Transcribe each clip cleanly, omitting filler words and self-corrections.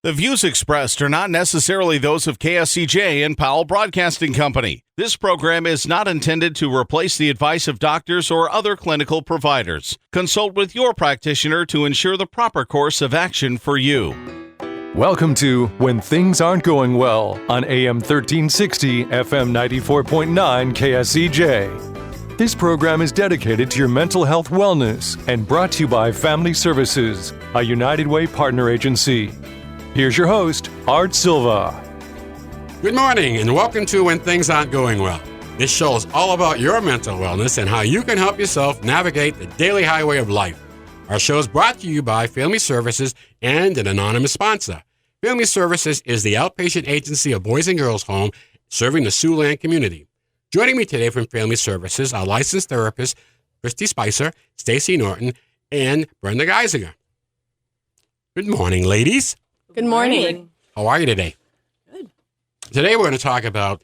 The views expressed are not necessarily those of KSCJ and Powell Broadcasting Company. This program is not intended to replace the advice of doctors or other clinical providers. Consult with your practitioner to ensure the proper course of action for you. Welcome to When Things Aren't Going Well on AM 1360, FM 94.9 KSCJ. This program is dedicated to your mental health wellness and brought to you by Family Services, a United Way partner agency. Here's your host, Art Silva. Good morning and welcome to When Things Aren't Going Well. This show is all about your mental wellness and how you can help yourself navigate the daily highway of life. Our show is brought to you by Family Services and an anonymous sponsor. Family Services is the outpatient agency of Boys and Girls Home serving the Siouxland community. Joining me today from Family Services are licensed therapists Christy Spicer, Stacy Norton, and Brenda Geisinger. Good morning, ladies. Good morning. How are you today? Good. Today we're going to talk about,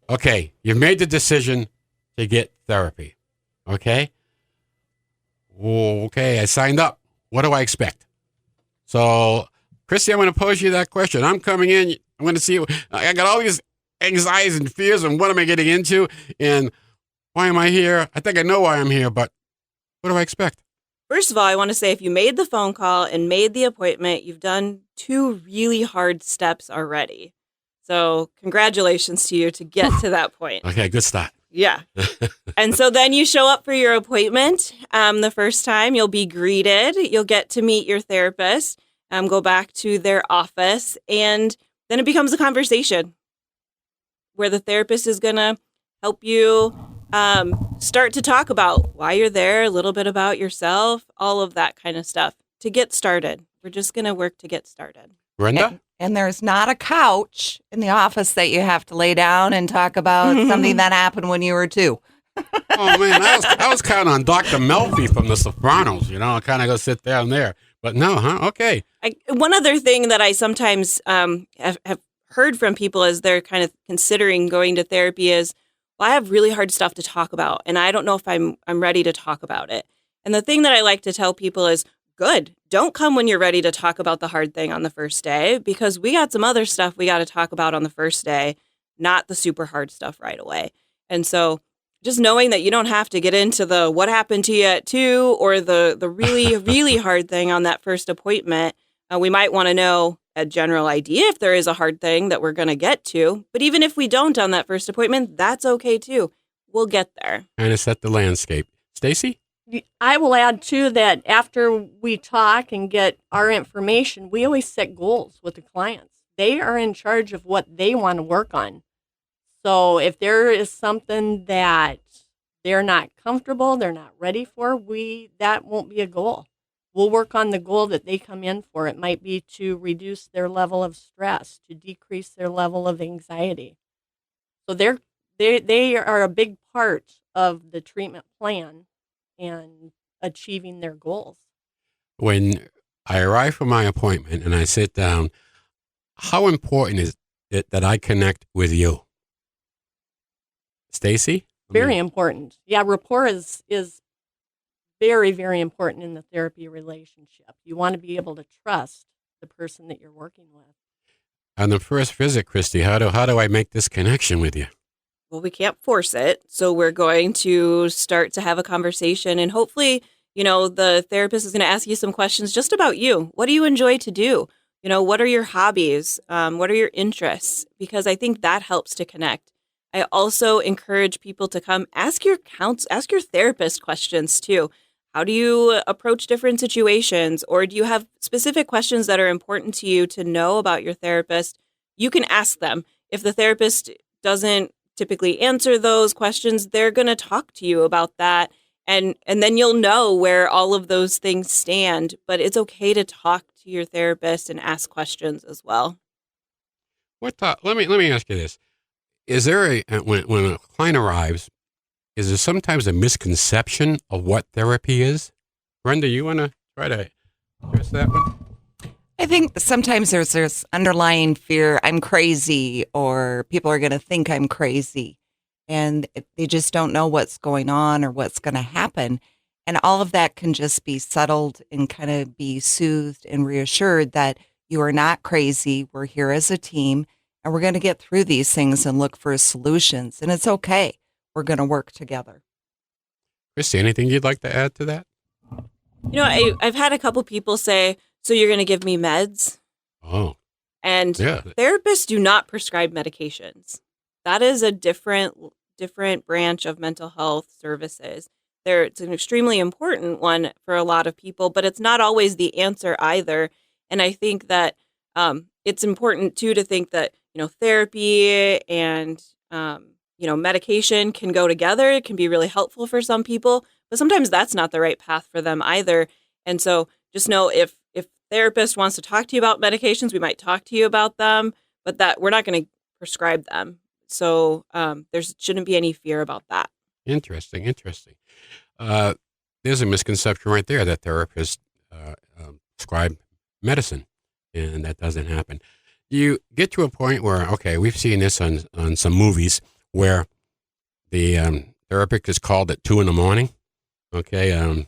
okay, you've made the decision to get therapy, okay? Okay, I signed up. What do I expect? So, Christy, I'm going to pose you that question. I'm coming in. I'm going to see, I got all these anxieties and fears and what am I getting into? And why am I here? I think I know why I'm here, but what do I expect? First of all, I want to say if you made the phone call and made the appointment, you've done 2 really hard steps already. So congratulations to you to get to that point. Okay, good start. Yeah. And so then you show up for your appointment. The first time you'll be greeted. You'll get to meet your therapist, go back to their office, and then it becomes a conversation where the therapist is going to help you start to talk about why you're there, a little bit about yourself, all of that kind of stuff to get started. We're just going to work to get started. Brenda? And there's not a couch in the office that you have to lay down and talk about something that happened when you were 2. Oh, man, I was counting on Dr. Melfi from The Sopranos, I kind of go sit down there. But no, huh? Okay. One other thing that I sometimes have heard from people as they're kind of considering going to therapy is, well, I have really hard stuff to talk about, and I don't know if I'm ready to talk about it. And the thing that I like to tell people is, good, don't come when you're ready to talk about the hard thing on the first day, because we got some other stuff we got to talk about on the first day, not the super hard stuff right away. And so just knowing that you don't have to get into the what happened to you at 2 or the really, really hard thing on that first appointment, we might want to know a general idea if there is a hard thing that we're going to get to. But even if we don't on that first appointment, that's okay too. We'll get there. And it's set the landscape. Stacy? I will add, too, that after we talk and get our information, we always set goals with the clients. They are in charge of what they want to work on. So if there is something that they're not comfortable, they're not ready for, that won't be a goal. We'll work on the goal that they come in for. It might be to reduce their level of stress, to decrease their level of anxiety. So they are a big part of the treatment plan and achieving their goals. When I arrive for my appointment and I sit down, how important is it that I connect with you? Stacy? Very important. Yeah, rapport is very, very important in the therapy relationship. You want to be able to trust the person that you're working with. On the first visit, Christy, how do I make this connection with you? Well, we can't force it. So we're going to start to have a conversation, and hopefully, the therapist is going to ask you some questions just about you. What do you enjoy to do? What are your hobbies? What are your interests? Because I think that helps to connect. I also encourage people to come ask your therapist questions too. How do you approach different situations? Or do you have specific questions that are important to you to know about your therapist? You can ask them. If the therapist doesn't typically answer those questions, they're going to talk to you about that. And then you'll know where all of those things stand. But it's okay to talk to your therapist and ask questions as well. Let me ask you this. Is there when a client arrives, is there sometimes a misconception of what therapy is? Brenda, you want to try to address that one? I think sometimes there's this underlying fear, I'm crazy, or people are going to think I'm crazy. And they just don't know what's going on or what's going to happen. And all of that can just be settled and kind of be soothed and reassured that you are not crazy. We're here as a team and we're going to get through these things and look for solutions. And it's okay. We're going to work together. Christy, anything you'd like to add to that? I've had a couple people say, so you're going to give me meds? Oh. And Yeah. therapists do not prescribe medications. That is a different branch of mental health services. It's an extremely important one for a lot of people, but it's not always the answer either. And I think that it's important too to think that therapy and medication can go together. It can be really helpful for some people, but sometimes that's not the right path for them either. And so just know if therapist wants to talk to you about medications, we might talk to you about them, but that we're not going to prescribe them. So there shouldn't be any fear about that. Interesting. There's a misconception right there that therapists prescribe medicine, and that doesn't happen. You get to a point where, okay, we've seen this on some movies where the therapist is called at 2 a.m. Okay,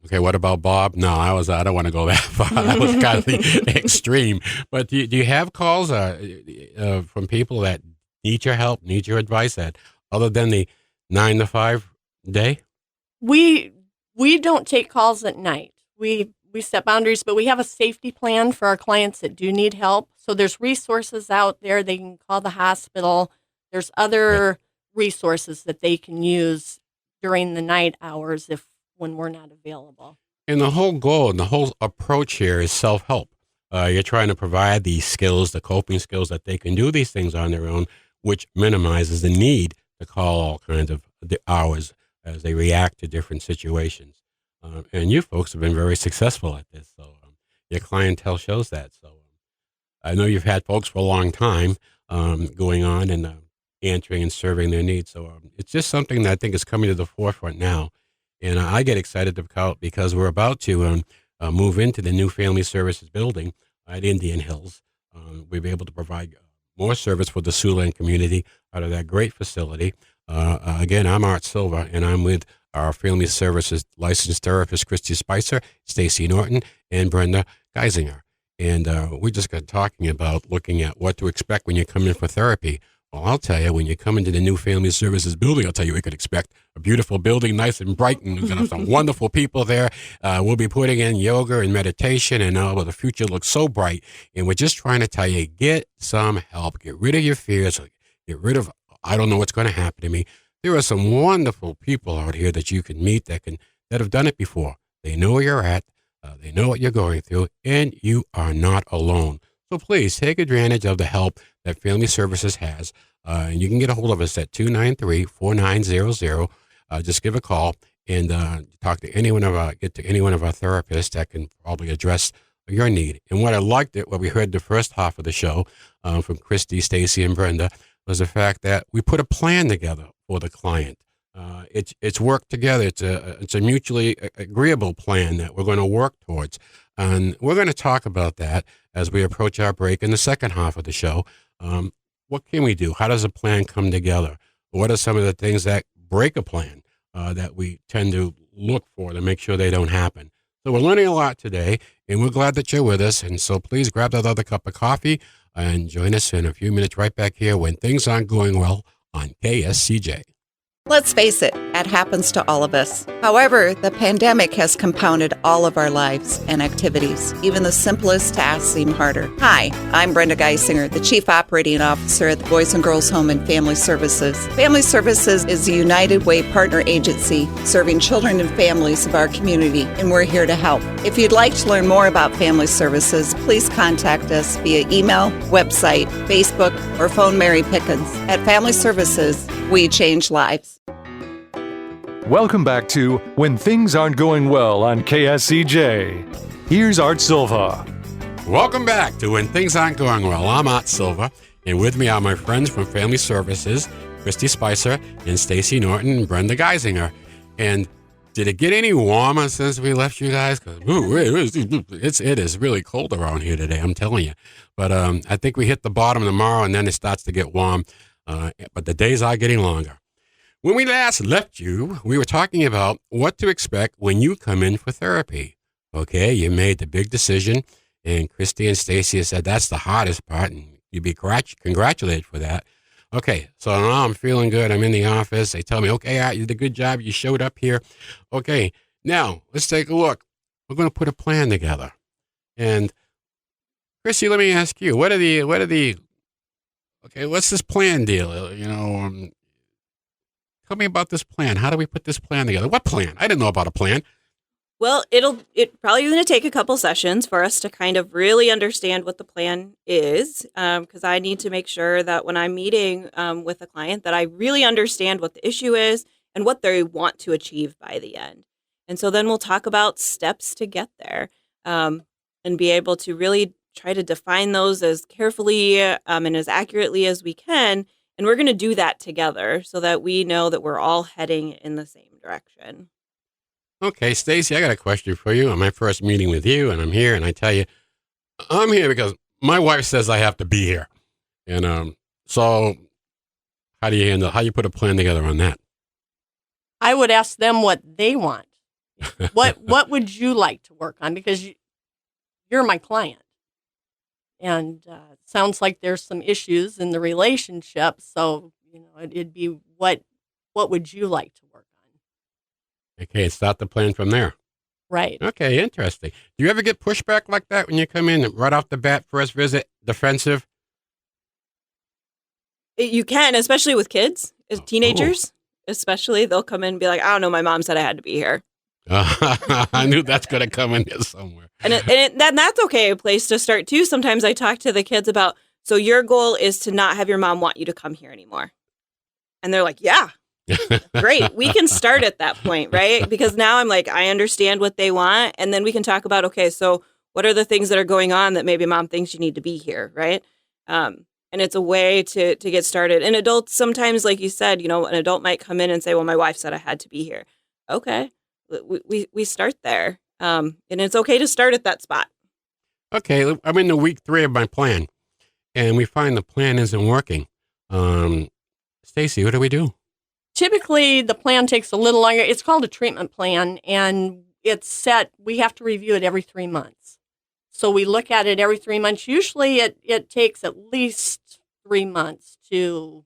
okay, what about Bob? No, I don't want to go that far. That was kind of the extreme. But do you have calls from people that need your help, need your advice, that other than the 9 to 5 day? We don't take calls at night. We set boundaries, but we have a safety plan for our clients that do need help. So there's resources out there. They can call the hospital. There's other resources that they can use during the night hours when we're not available. And the whole goal and the whole approach here is self-help. You're trying to provide these skills, the coping skills, that they can do these things on their own, which minimizes the need to call all kinds of the hours as they react to different situations. And you folks have been very successful at this. So your clientele shows that. So I know you've had folks for a long time going on and answering and serving their needs. So it's just something that I think is coming to the forefront now. And I get excited because we're about to move into the new family services building at Indian Hills. We'll be able to provide more service for the Siouxland community out of that great facility. Again, I'm Art Silva, and I'm with our family services licensed therapist, Christy Spicer, Stacy Norton, and Brenda Geisinger. And we just got talking about looking at what to expect when you come in for therapy. Well, I'll tell you, when you come into the new family services building, I'll tell you, we could expect a beautiful building, nice and bright, and we're going to have some wonderful people there. We'll be putting in yoga and meditation, and the future looks so bright. And we're just trying to tell you, get some help. Get rid of your fears. Get rid of, I don't know what's going to happen to me. There are some wonderful people out here that you can meet that have done it before. They know where you're at. They know what you're going through, and you are not alone. So please take advantage of the help that Family Services has. And you can get a hold of us at 293-4900. Just give a call and get to any one of our therapists that can probably address your need. And what I liked what we heard the first half of the show from Christy, Stacy, and Brenda was the fact that we put a plan together for the client. It's worked together. It's a mutually agreeable plan that we're going to work towards. And we're going to talk about that as we approach our break in the second half of the show. What can we do? How does a plan come together? What are some of the things that break a plan that we tend to look for to make sure they don't happen? So we're learning a lot today, and we're glad that you're with us. And so please grab that other cup of coffee and join us in a few minutes right back here when things aren't going well on KSCJ. Let's face it, that happens to all of us. However, the pandemic has compounded all of our lives and activities. Even the simplest tasks seem harder. Hi, I'm Brenda Geisinger, the Chief Operating Officer at the Boys and Girls Home and Family Services. Family Services is a United Way partner agency serving children and families of our community, and we're here to help. If you'd like to learn more about Family Services, please contact us via email, website, Facebook, or phone Mary Pickens. At Family Services, we change lives. Welcome back to When Things Aren't Going Well on KSCJ. Here's Art Silva. Welcome back to When Things Aren't Going Well. I'm Art Silva, and with me are my friends from Family Services, Christy Spicer and Stacy Norton and Brenda Geisinger. And did it get any warmer since we left you guys? Because it is really cold around here today, I'm telling you. But I think we hit the bottom tomorrow, and then it starts to get warm. But the days are getting longer. When we last left you, we were talking about what to expect when you come in for therapy. Okay, you made the big decision, and Christy and Stacy said that's the hardest part, and you'd be congratulated for that. Okay, so now I'm feeling good. I'm in the office. They tell me, okay, Art, you did a good job. You showed up here. Okay, now let's take a look. We're going to put a plan together. And Christy, let me ask you, okay, what's this plan deal? Tell me about this plan. How do we put this plan together? What plan? I didn't know about a plan. Well, it probably going to take a couple sessions for us to kind of really understand what the plan is, because I need to make sure that when I'm meeting with a client that I really understand what the issue is and what they want to achieve by the end. And so then we'll talk about steps to get there, and be able to really try to define those as carefully and as accurately as we can. And we're going to do that together so that we know that we're all heading in the same direction. Okay, Stacy, I got a question for you. On my first meeting with you, and I'm here, and I tell you, I'm here because my wife says I have to be here. And so how do you put a plan together on that? I would ask them what they want. What would you like to work on? Because you're my client. And it sounds like there's some issues in the relationship. So, it'd be what would you like to work on? Okay, start the plan from there. Right. Okay, interesting. Do you ever get pushback like that when you come in right off the bat, first visit, defensive? You can, especially with kids, as teenagers, especially. They'll come in and be like, I don't know, my mom said I had to be here. I knew that's going to come in here somewhere. And that's okay, a place to start too. Sometimes I talk to the kids about, so your goal is to not have your mom want you to come here anymore. And they're like, yeah, great. We can start at that point, right? Because now I'm like, I understand what they want. And then we can talk about, okay, so what are the things that are going on that maybe mom thinks you need to be here, right? And it's a way to get started. And adults, sometimes, like you said, an adult might come in and say, well, my wife said I had to be here. Okay. We start there, and it's okay to start at that spot. Okay, I'm in the week 3 of my plan, and we find the plan isn't working. Stacy, what do we do? Typically, the plan takes a little longer. It's called a treatment plan, and it's set. We have to review it every 3 months. So we look at it every 3 months. Usually, it takes at least 3 months to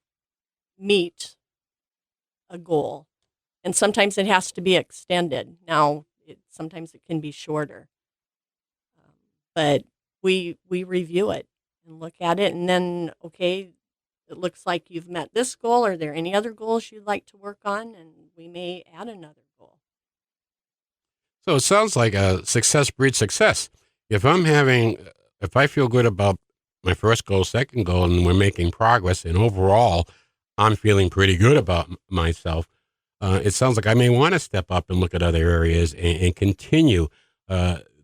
meet a goal. And sometimes it has to be extended. Now, sometimes it can be shorter. But we review it and look at it. And then, okay, it looks like you've met this goal. Are there any other goals you'd like to work on? And we may add another goal. So it sounds like a success breeds success. If I feel good about my first goal, second goal, and we're making progress, and overall, I'm feeling pretty good about myself, it sounds like I may want to step up and look at other areas and continue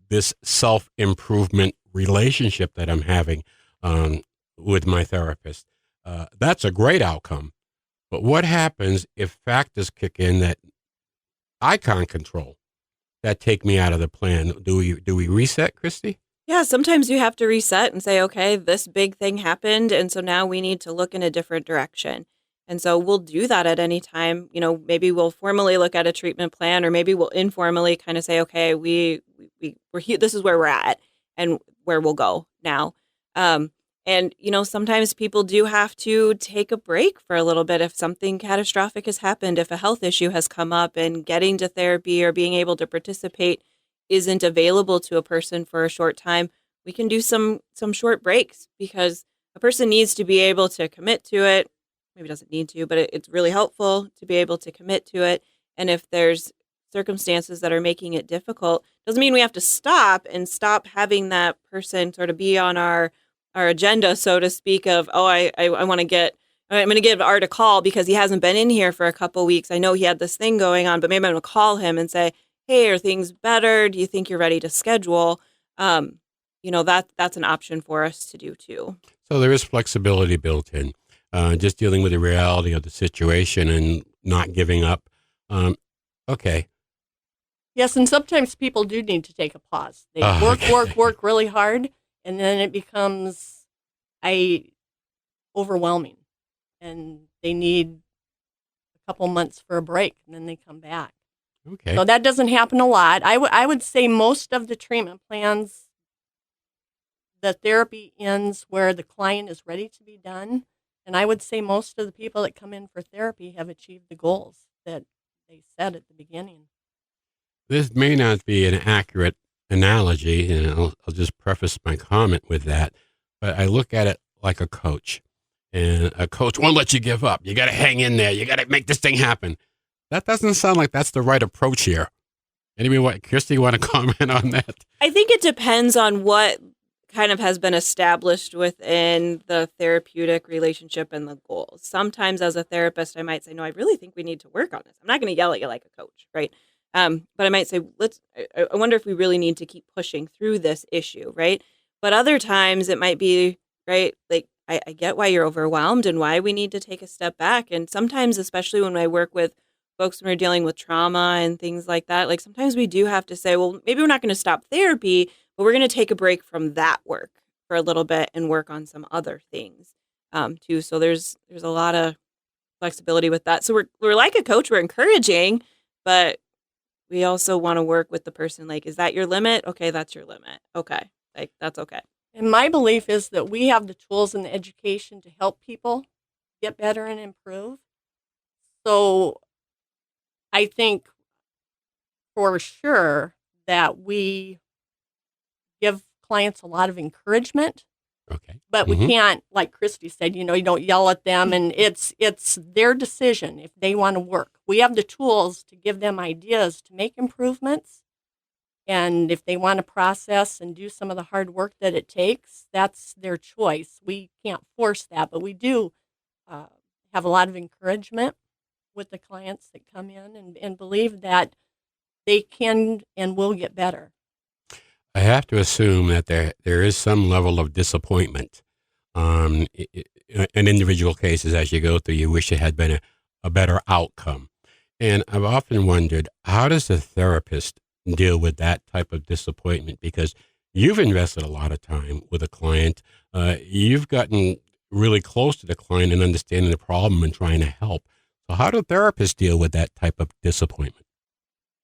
this self-improvement relationship that I'm having with my therapist. That's a great outcome. But what happens if factors kick in that I can't control, that take me out of the plan? Do we reset, Christy? Yeah, sometimes you have to reset and say, okay, this big thing happened, and so now we need to look in a different direction. And so we'll do that at any time. Maybe we'll formally look at a treatment plan, or maybe we'll informally kind of say, okay, we're here, this is where we're at and where we'll go now. And sometimes people do have to take a break for a little bit if something catastrophic has happened, if a health issue has come up and getting to therapy or being able to participate isn't available to a person for a short time. We can do some short breaks because a person needs to be able to commit to it. Maybe doesn't need to, but it's really helpful to be able to commit to it. And if there's circumstances that are making it difficult, doesn't mean we have to stop having that person sort of be on our agenda, so to speak, of, I'm going to give Art a call because he hasn't been in here for a couple weeks. I know he had this thing going on, but maybe I'm going to call him and say, hey, are things better? Do you think you're ready to schedule? That's an option for us to do too. So there is flexibility built in. Just dealing with the reality of the situation and not giving up. Okay. Yes, and sometimes people do need to take a pause. They work really hard, and then it becomes overwhelming, and they need a couple months for a break, and then they come back. Okay. So that doesn't happen a lot. I would say most of the treatment plans, the therapy ends where the client is ready to be done. And I would say most of the people that come in for therapy have achieved the goals that they set at the beginning. This may not be an accurate analogy, and I'll just preface my comment with that, but I look at it like a coach. And a coach won't let you give up. You got to hang in there. You got to make this thing happen. That doesn't sound like that's the right approach here. Christy, want to comment on that? I think it depends on what kind of has been established within the therapeutic relationship and the goals. Sometimes as a therapist, I might say, no, I really think we need to work on this. I'm not going to yell at you like a coach, right? But I might say, I wonder if we really need to keep pushing through this issue, right? But other times it might be, right, like, I get why you're overwhelmed and why we need to take a step back. And sometimes, especially when I work with folks when we're dealing with trauma and things like that, like sometimes we do have to say, well, maybe we're not going to stop therapy, but we're going to take a break from that work for a little bit and work on some other things too. So there's a lot of flexibility with that. So we're like a coach, we're encouraging, but we also want to work with the person. Like, is that your limit? Okay, that's your limit. Okay, like that's okay. And my belief is that we have the tools and the education to help people get better and improve. So I think for sure that we give clients a lot of encouragement. Okay. But we can't, like Christy said, you don't yell at them, and it's their decision if they want to work. We have the tools to give them ideas to make improvements. And if they want to process and do some of the hard work that it takes, that's their choice. We can't force that, but we do have a lot of encouragement with the clients that come in and believe that they can and will get better. I have to assume that there is some level of disappointment. In individual cases, as you go through, you wish it had been a better outcome. And I've often wondered, how does the therapist deal with that type of disappointment? Because you've invested a lot of time with a client. You've gotten really close to the client and understanding the problem and trying to help. So how do therapists deal with that type of disappointment?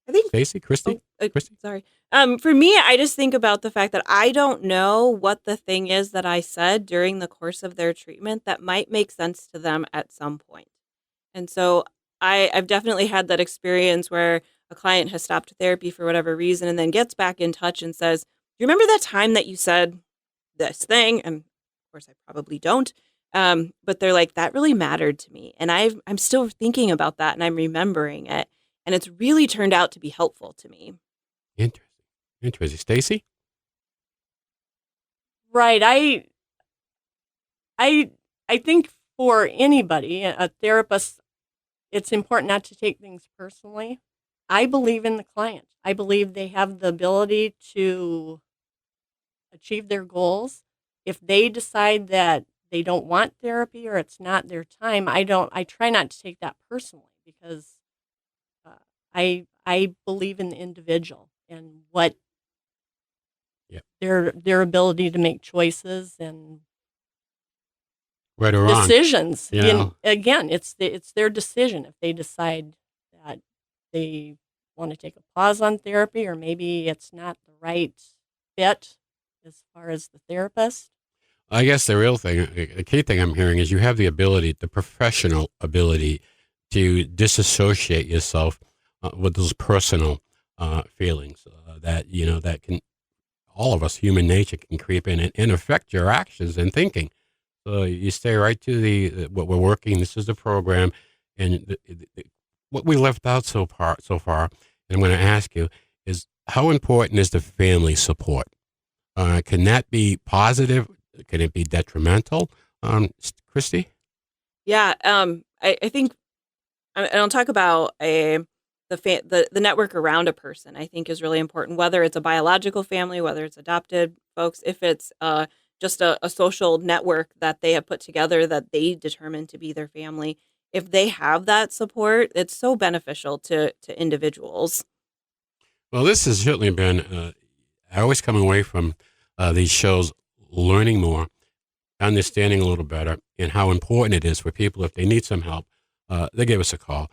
I think Stacey, Christy? Christy? Sorry. For me, I just think about the fact that I don't know what the thing is that I said during the course of their treatment that might make sense to them at some point. And so I've definitely had that experience where a client has stopped therapy for whatever reason and then gets back in touch and says, do you remember that time that you said this thing? And of course, I probably don't. But they're like, that really mattered to me. And I'm still thinking about that and I'm remembering it. And it's really turned out to be helpful to me. Interesting. Stacey? Right. I think for anybody, a therapist, it's important not to take things personally. I believe in the client. I believe they have the ability to achieve their goals. If they decide that they don't want therapy or it's not their time, I try not to take that personally because I believe in the individual and what their ability to make choices and right or wrong decisions. Yeah. It's their decision if they decide that they want to take a pause on therapy or maybe it's not the right fit as far as the therapist. I guess the key thing I'm hearing is you have the professional ability to disassociate yourself with those personal feelings that can, all of us, human nature can creep in and affect your actions and thinking. So you stay right to what we're working. This is the program, and what we left out so far. And I'm going to ask you is how important is the family support? Can that be positive? Can it be detrimental? Christy? Yeah, I think, and I'll talk about the network around a person. I think is really important. Whether it's a biological family, whether it's adopted folks, if it's just a social network that they have put together that they determine to be their family. If they have that support, it's so beneficial to individuals. Well, this has certainly been. I always come away from these shows learning more, understanding a little better, and how important it is for people if they need some help they gave us a call.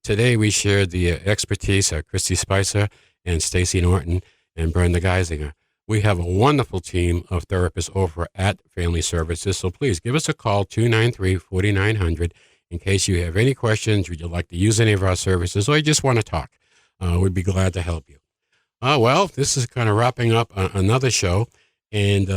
Today we shared the expertise of Christy Spicer and Stacy Norton and Brenda Geisinger. We have a wonderful team of therapists over at Family Services, so please give us a call, 293-4900, in case you have any questions, would you like to use any of our services, or you just want to talk. We'd be glad to help you. Well, this is kind of wrapping up another show, and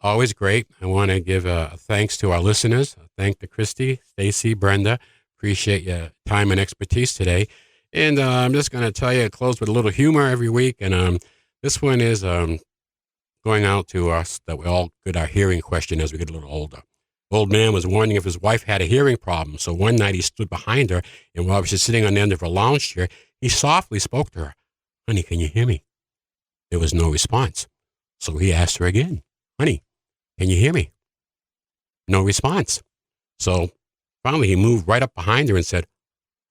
always great. I want to give thanks to our listeners. Thank to Christy, Stacy, Brenda. Appreciate your time and expertise today. And I'm just going to tell you, close with a little humor every week, and this one is going out to us that we all get our hearing question as we get a little older. Old man was wondering if his wife had a hearing problem, so one night he stood behind her, and while she was sitting on the end of her lounge chair, he softly spoke to her, "Honey, can you hear me?" There was no response. So he asked her again, "Honey, can you hear me?" No response. So finally he moved right up behind her and said,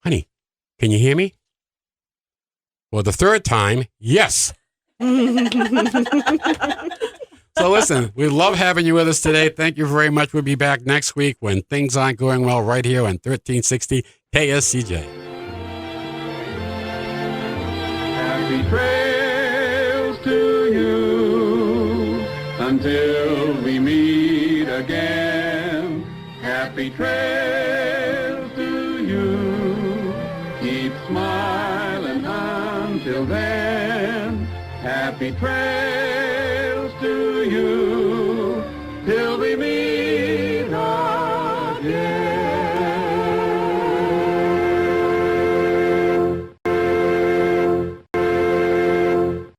"Honey, can you hear me?" Well, the third time, yes. So listen, we love having you with us today. Thank you very much. We'll be back next week when things aren't going well right here on 1360 KSCJ. Happy trails to you until we meet again. Happy trails to you. Keep smiling until then. Happy trails to you.